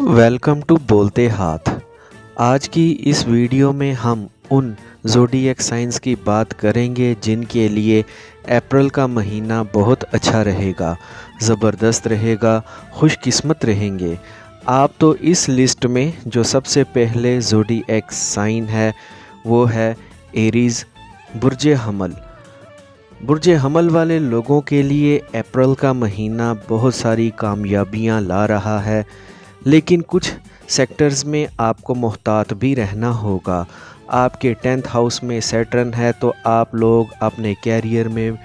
Welcome to बोलते हाथ। आज की इस वीडियो में हम उन ज़ोडिएक साइंस की बात करेंगे जिनके लिए अप्रैल का महीना बहुत अच्छा रहेगा, ज़बरदस्त रहेगा, खुशकिस्मत रहेंगे। आप तो इस लिस्ट में जो सबसे पहले ज़ोडिएक साइन है वो है एरीज़, बुर्ज हमल। बुर्ज हमल वाले लोगों के लिए अप्रैल का महीना बहुत सारी कामयाबियां ला रहा है, लेकिन कुछ सेक्टर्स में आपको मोहतात भी रहना होगा। आपके 10th हाउस में सैटर्न है तो आप लोग अपने कैरियर में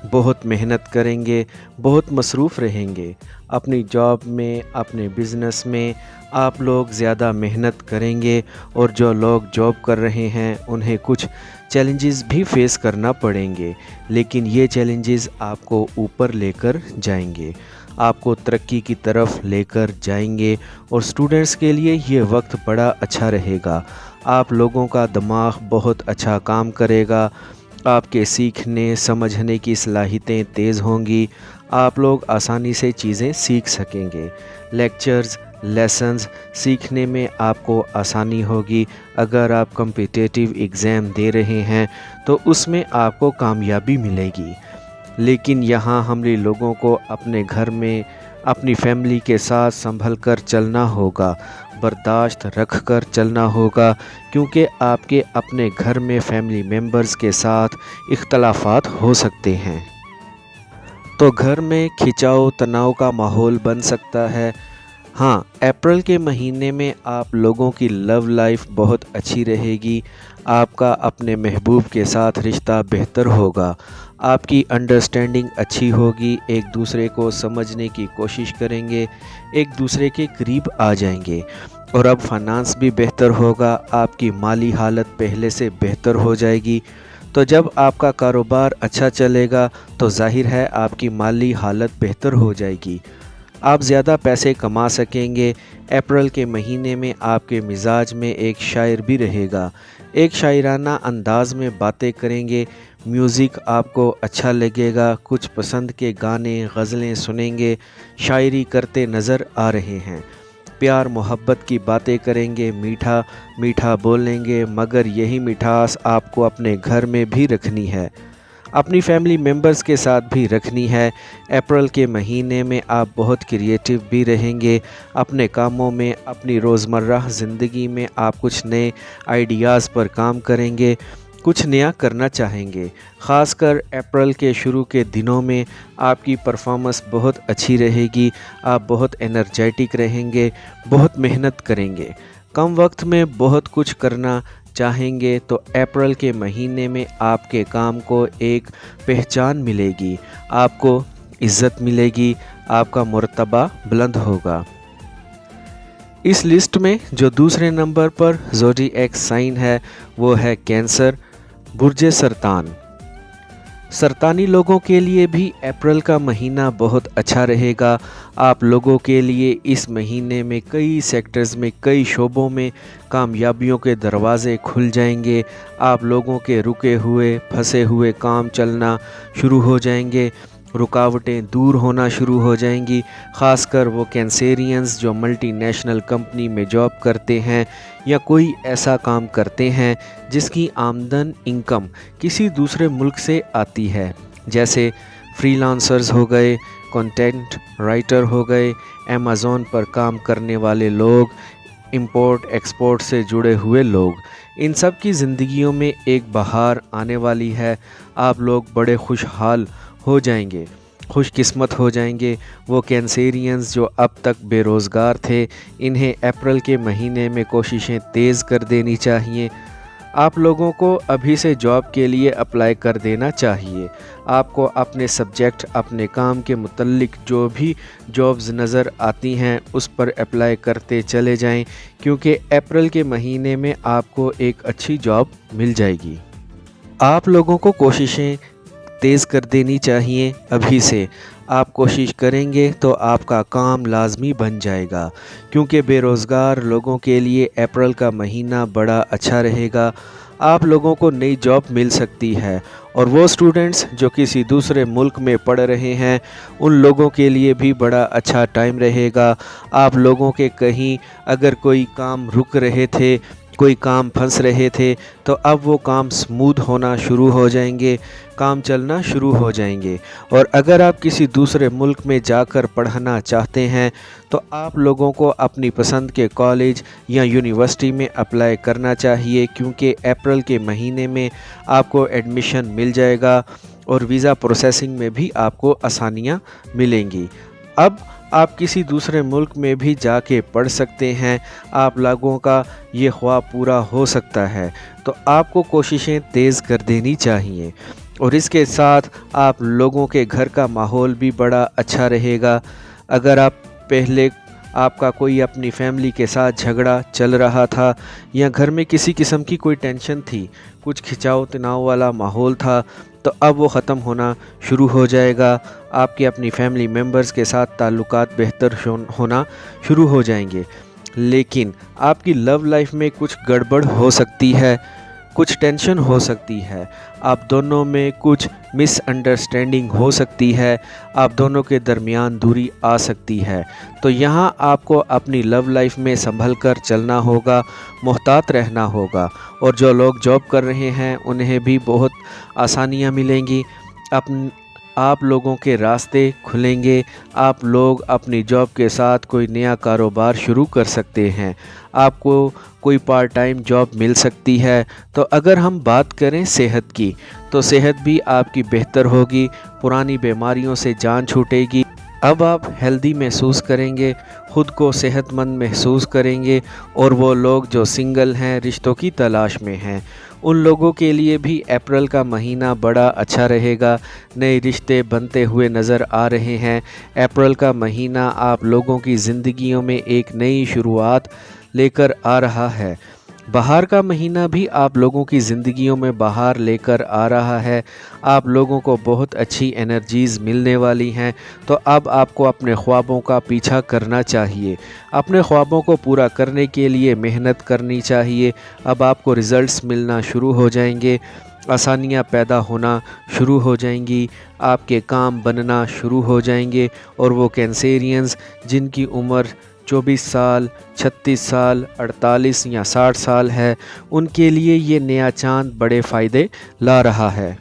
बहुत मेहनत करेंगे, बहुत मसरूफ़ रहेंगे। अपनी जॉब में, अपने बिज़नेस में आप लोग ज़्यादा मेहनत करेंगे और जो लोग जॉब कर रहे हैं उन्हें कुछ चैलेंजेस भी फेस करना पड़ेंगे, लेकिन ये चैलेंजेस आपको ऊपर लेकर जाएंगे, आपको तरक्की की तरफ लेकर जाएंगे। और स्टूडेंट्स के लिए ये वक्त बड़ा अच्छा रहेगा। आप लोगों का दिमाग बहुत अच्छा काम करेगा, आपके सीखने समझने की सलाहियतें तेज़ होंगी, आप लोग आसानी से चीज़ें सीख सकेंगे। लेक्चर्स, लेसन्स सीखने में आपको आसानी होगी। अगर आप कॉम्पिटिटिव एग्ज़ाम दे रहे हैं तो उसमें आपको कामयाबी मिलेगी। लेकिन यहाँ हमने लोगों को अपने घर में अपनी फैमिली के साथ संभल कर चलना होगा, बर्दाश्त रख कर चलना होगा, क्योंकि आपके अपने घर में फैमिली मेम्बर्स के साथ इख्तलाफात हो सकते हैं। तो घर में खिंचाव तनाव का माहौल बन सकता है। हाँ, अप्रैल के महीने में आप लोगों की लव लाइफ बहुत अच्छी रहेगी। आपका अपने महबूब के साथ रिश्ता बेहतर होगा, आपकी अंडरस्टैंडिंग अच्छी होगी, एक दूसरे को समझने की कोशिश करेंगे, एक दूसरे के करीब आ जाएंगे। और अब फाइनेंस भी बेहतर होगा, आपकी माली हालत पहले से बेहतर हो जाएगी। तो जब आपका कारोबार अच्छा चलेगा तो जाहिर है आपकी माली हालत बेहतर हो जाएगी, आप ज़्यादा पैसे कमा सकेंगे। अप्रैल के महीने में आपके मिजाज में एक शायर भी रहेगा, एक शायराना अंदाज में बातें करेंगे, म्यूज़िक आपको अच्छा लगेगा, कुछ पसंद के गाने गज़लें सुनेंगे, शायरी करते नज़र आ रहे हैं, प्यार मोहब्बत की बातें करेंगे, मीठा मीठा बोलेंगे। मगर यही मिठास आपको अपने घर में भी रखनी है, अपनी फैमिली मेम्बर्स के साथ भी रखनी है। अप्रैल के महीने में आप बहुत क्रिएटिव भी रहेंगे अपने कामों में, अपनी रोज़मर्रा ज़िंदगी में आप कुछ नए आइडियाज़ पर काम करेंगे, कुछ नया करना चाहेंगे। ख़ासकर अप्रैल के शुरू के दिनों में आपकी परफॉर्मेंस बहुत अच्छी रहेगी, आप बहुत एनर्जेटिक रहेंगे, बहुत मेहनत करेंगे, कम वक्त में बहुत कुछ करना चाहेंगे। तो अप्रैल के महीने में आपके काम को एक पहचान मिलेगी, आपको इज़्ज़त मिलेगी, आपका मर्तबा बुलंद होगा। इस लिस्ट में जो दूसरे नंबर पर ज़ोडिएक साइन है वो है कैंसर, बुर्ज सरतान। सरतानी लोगों के लिए भी अप्रैल का महीना बहुत अच्छा रहेगा। आप लोगों के लिए इस महीने में कई सेक्टर्स में, कई शोबों में कामयाबियों के दरवाज़े खुल जाएंगे। आप लोगों के रुके हुए फंसे हुए काम चलना शुरू हो जाएंगे, रुकावटें दूर होना शुरू हो जाएंगी। ख़ासकर वो कैंसेरियंस जो मल्टी नेशनल कंपनी में जॉब करते हैं या कोई ऐसा काम करते हैं जिसकी आमदन इनकम किसी दूसरे मुल्क से आती है, जैसे फ्रीलांसर्स हो गए, कंटेंट राइटर हो गए, अमेज़न पर काम करने वाले लोग, इंपोर्ट एक्सपोर्ट से जुड़े हुए लोग। इन सब की ज़िंदगियों में एक बहार आने वाली है। आप लोग बड़े खुशहाल हो जाएंगे, खुशकिस्मत हो जाएंगे। वो कैंसेरियंस जो अब तक बेरोज़गार थे, इन्हें अप्रैल के महीने में कोशिशें तेज़ कर देनी चाहिए। आप लोगों को अभी से जॉब के लिए अप्लाई कर देना चाहिए। आपको अपने सब्जेक्ट, अपने काम के मुतल्लिक जो भी जॉब्स नज़र आती हैं उस पर अप्लाई करते चले जाएं, क्योंकि अप्रैल के महीने में आपको एक अच्छी जॉब मिल जाएगी। आप लोगों को कोशिशें तेज़ कर देनी चाहिए अभी से। आप कोशिश करेंगे तो आपका काम लाजमी बन जाएगा, क्योंकि बेरोज़गार लोगों के लिए अप्रैल का महीना बड़ा अच्छा रहेगा। आप लोगों को नई जॉब मिल सकती है। और वो स्टूडेंट्स जो किसी दूसरे मुल्क में पढ़ रहे हैं, उन लोगों के लिए भी बड़ा अच्छा टाइम रहेगा। आप लोगों के कहीं अगर कोई काम रुक रहे थे, कोई काम फंस रहे थे, तो अब वो काम स्मूथ होना शुरू हो जाएंगे, काम चलना शुरू हो जाएंगे। और अगर आप किसी दूसरे मुल्क में जाकर पढ़ना चाहते हैं तो आप लोगों को अपनी पसंद के कॉलेज या यूनिवर्सिटी में अप्लाई करना चाहिए, क्योंकि अप्रैल के महीने में आपको एडमिशन मिल जाएगा और वीज़ा प्रोसेसिंग में भी आपको आसानियाँ मिलेंगी। अब आप किसी दूसरे मुल्क में भी जाके पढ़ सकते हैं, आप लोगों का ये ख्वाब पूरा हो सकता है। तो आपको कोशिशें तेज़ कर देनी चाहिए। और इसके साथ आप लोगों के घर का माहौल भी बड़ा अच्छा रहेगा। अगर आप पहले आपका कोई अपनी फैमिली के साथ झगड़ा चल रहा था या घर में किसी किस्म की कोई टेंशन थी, कुछ खिंचाव तनाव वाला माहौल था, तो अब वो ख़त्म होना शुरू हो जाएगा। आपके अपनी फैमिली मेम्बर्स के साथ ताल्लुकात बेहतर होना शुरू हो जाएंगे। लेकिन आपकी लव लाइफ में कुछ गड़बड़ हो सकती है, कुछ टेंशन हो सकती है, आप दोनों में कुछ मिसअंडरस्टैंडिंग हो सकती है, आप दोनों के दरमियान दूरी आ सकती है। तो यहाँ आपको अपनी लव लाइफ में संभल कर चलना होगा, मुहतात रहना होगा। और जो लोग जॉब कर रहे हैं उन्हें भी बहुत आसानियाँ मिलेंगी, आप लोगों के रास्ते खुलेंगे, आप लोग अपनी जॉब के साथ कोई नया कारोबार शुरू कर सकते हैं, आपको कोई पार्ट टाइम जॉब मिल सकती है। तो अगर हम बात करें सेहत की, तो सेहत भी आपकी बेहतर होगी, पुरानी बीमारियों से जान छूटेगी। अब आप हेल्दी महसूस करेंगे, ख़ुद को सेहतमंद महसूस करेंगे। और वो लोग जो सिंगल हैं, रिश्तों की तलाश में हैं, उन लोगों के लिए भी अप्रैल का महीना बड़ा अच्छा रहेगा। नए रिश्ते बनते हुए नज़र आ रहे हैं। अप्रैल का महीना आप लोगों की ज़िंदगियों में एक नई शुरुआत लेकर आ रहा है। बहार का महीना भी आप लोगों की ज़िंदगियों में बहार लेकर आ रहा है। आप लोगों को बहुत अच्छी एनर्जीज़ मिलने वाली हैं। तो अब आपको अपने ख्वाबों का पीछा करना चाहिए, अपने ख्वाबों को पूरा करने के लिए मेहनत करनी चाहिए। अब आपको रिज़ल्ट्स मिलना शुरू हो जाएंगे, आसानियाँ पैदा होना शुरू हो जाएंगी, आपके काम बनना शुरू हो जाएंगे। और वो कैंसेरियंस जिनकी उम्र 24 साल, 36 साल, 48 या 60 साल है, उनके लिए ये नया चांद बड़े फ़ायदे ला रहा है।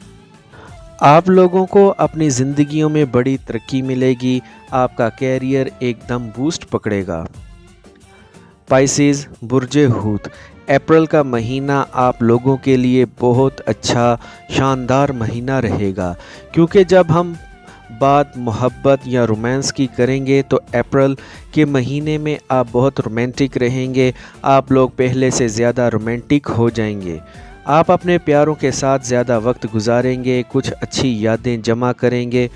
आप लोगों को अपनी ज़िंदगियों में बड़ी तरक्की मिलेगी, आपका कैरियर एकदम बूस्ट पकड़ेगा। पाइसेस, बुर्जे हूत, अप्रैल का महीना आप लोगों के लिए बहुत अच्छा शानदार महीना रहेगा, क्योंकि जब हम बात मोहब्बत या रोमांस की करेंगे तो अप्रैल के महीने में आप बहुत रोमांटिक रहेंगे, आप लोग पहले से ज़्यादा रोमांटिक हो जाएंगे, आप अपने प्यारों के साथ ज़्यादा वक्त गुजारेंगे, कुछ अच्छी यादें जमा करेंगे।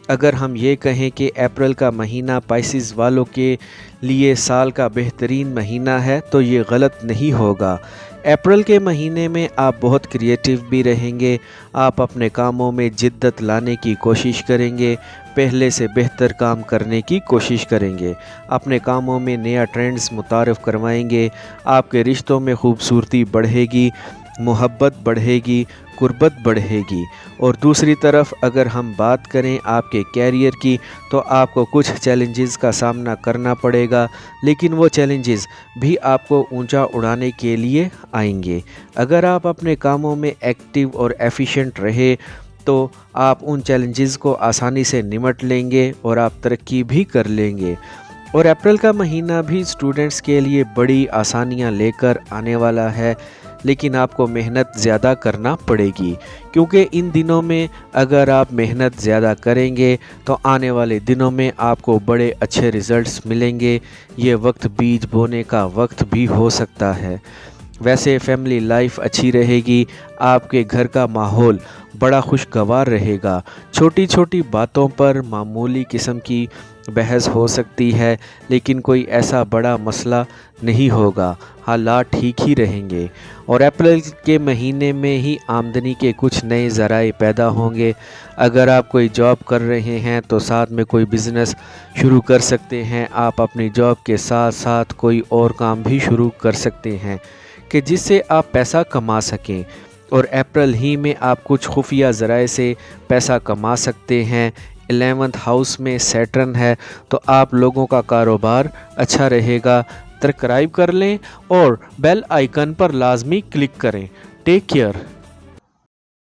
अगर हम ये कहें कि अप्रैल का महीना पाइसेस वालों के लिए साल का बेहतरीन महीना है, तो ये गलत नहीं होगा। अप्रैल के महीने में आप बहुत क्रिएटिव भी रहेंगे, आप अपने कामों में जिद्दत लाने की कोशिश करेंगे, पहले से बेहतर काम करने की कोशिश करेंगे, अपने कामों में नया ट्रेंड्स मुतारफ़ करवाएंगे, आपके रिश्तों में खूबसूरती बढ़ेगी, मोहब्बत बढ़ेगी, कुर्बत बढ़ेगी। और दूसरी तरफ अगर हम बात करें आपके कैरियर की, तो आपको कुछ चैलेंजेस का सामना करना पड़ेगा, लेकिन वो चैलेंजेस भी आपको ऊंचा उड़ाने के लिए आएंगे। अगर आप अपने कामों में एक्टिव और एफिशिएंट रहे तो आप उन चैलेंजेस को आसानी से निमट लेंगे और आप तरक्की भी कर लेंगे। और अप्रैल का महीना भी स्टूडेंट्स के लिए बड़ी आसानियां लेकर आने वाला है, लेकिन आपको मेहनत ज़्यादा करना पड़ेगी, क्योंकि इन दिनों में अगर आप मेहनत ज़्यादा करेंगे तो आने वाले दिनों में आपको बड़े अच्छे रिज़ल्ट्स मिलेंगे। ये वक्त बीज बोने का वक्त भी हो सकता है। वैसे फैमिली लाइफ अच्छी रहेगी, आपके घर का माहौल बड़ा खुशगवार रहेगा। छोटी छोटी बातों पर मामूली किस्म की बहस हो सकती है, लेकिन कोई ऐसा बड़ा मसला नहीं होगा, हालात ठीक ही रहेंगे। और अप्रैल के महीने में ही आमदनी के कुछ नए ज़राए पैदा होंगे। अगर आप कोई जॉब कर रहे हैं तो साथ में कोई बिज़नेस शुरू कर सकते हैं, आप अपनी जॉब के साथ साथ कोई और काम भी शुरू कर सकते हैं। कि जिससे आप पैसा कमा सकें। और अप्रैल ही में आप कुछ खुफिया ज़राए से पैसा कमा सकते हैं। 11th हाउस में सैटर्न है, तो आप लोगों का कारोबार अच्छा रहेगा। सब्सक्राइब कर लें और बेल आइकन पर लाजमी क्लिक करें। Take care.